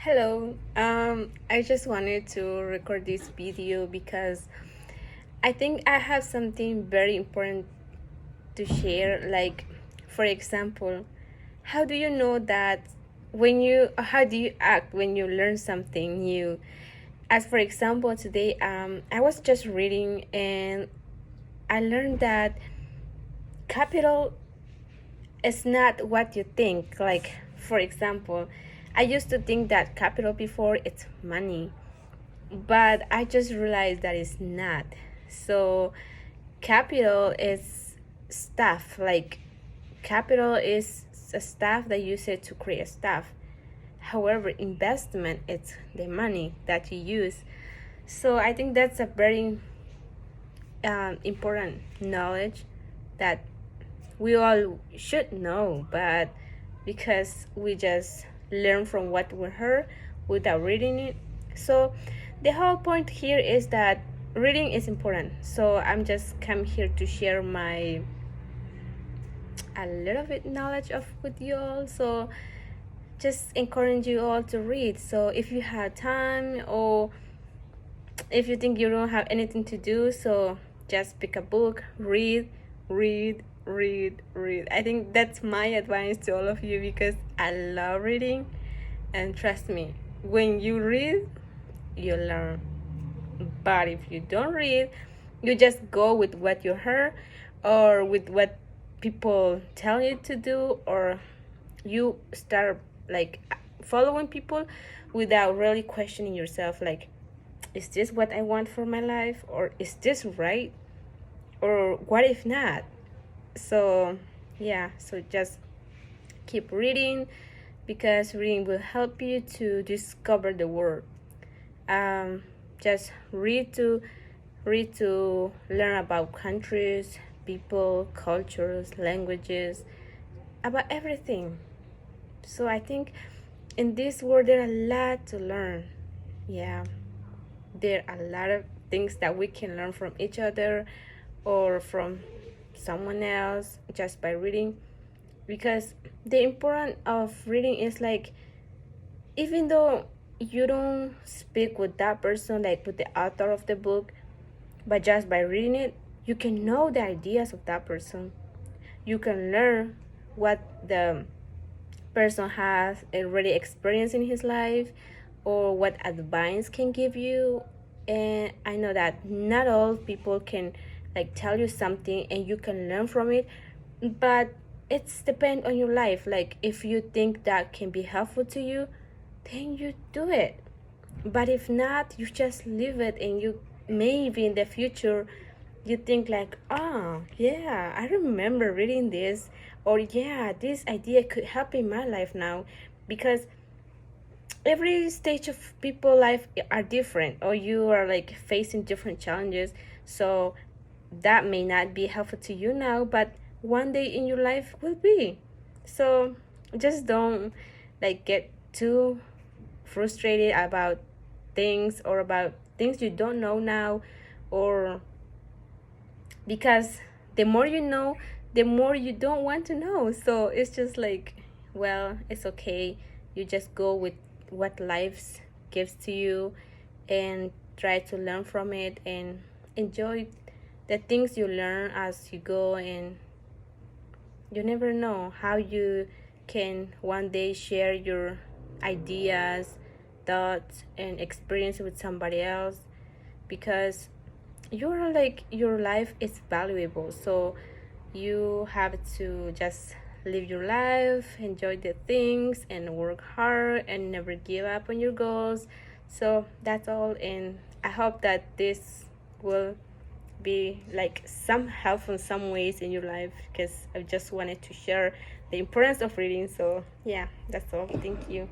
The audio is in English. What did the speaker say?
Hello. I just wanted to record this video because I think I have something very important to share. Like, for example, how do you know that how do you act when you learn something new? As for example, today, I was just reading and I learned that capital is not what you think. Like, for example, I used to think that capital before it's money, but I just realized that it's not. So, capital is stuff. Like, capital is a stuff that you use it to create stuff. However, investment it's the money that you use. So, I think that's a very important knowledge that we all should know, but because we just learn from what we heard without reading it. So the whole point here is that reading is important. So I'm just come here to share my a little bit knowledge of with you all. So just encourage you all to read. So if you have time or if you think you don't have anything to do, so just pick a book, read. I think that's my advice to all of you because I love reading, and trust me, when you read, you learn. But if you don't read, you just go with what you heard or with what people tell you to do, or you start like following people without really questioning yourself, like, is this what I want for my life, or is this right, or what if not? So yeah, so just keep reading because reading will help you to discover the world. Just read to learn about countries, people, cultures, languages, about everything. So I think in this world there are a lot to learn. Yeah, there are a lot of things that we can learn from each other or from someone else just by reading, because the importance of reading is like, even though you don't speak with that person, like with the author of the book, but just by reading it you can know the ideas of that person. You can learn what the person has already experienced in his life or what advice can give you. And I know that not all people can like tell you something and you can learn from it, but it's depend on your life. Like, if you think that can be helpful to you, then you do it. But if not, you just leave it, and you maybe in the future you think like, oh yeah, I remember reading this, or yeah, this idea could help in my life now. Because every stage of people life are different, or you are like facing different challenges. So that may not be helpful to you now, but one day in your life will be. So just don't like get too frustrated about things, or about things you don't know now, or because the more you know, the more you don't want to know. So it's just like, well, it's okay. You just go with what life gives to you and try to learn from it and enjoy the things you learn as you go. And you never know how you can one day share your ideas, thoughts, and experience with somebody else, because you're like, your life is valuable. So you have to just live your life, enjoy the things, and work hard and never give up on your goals. So that's all, and I hope that this will be like some help in some ways in your life, because I just wanted to share the importance of reading. So yeah, that's all. Thank you.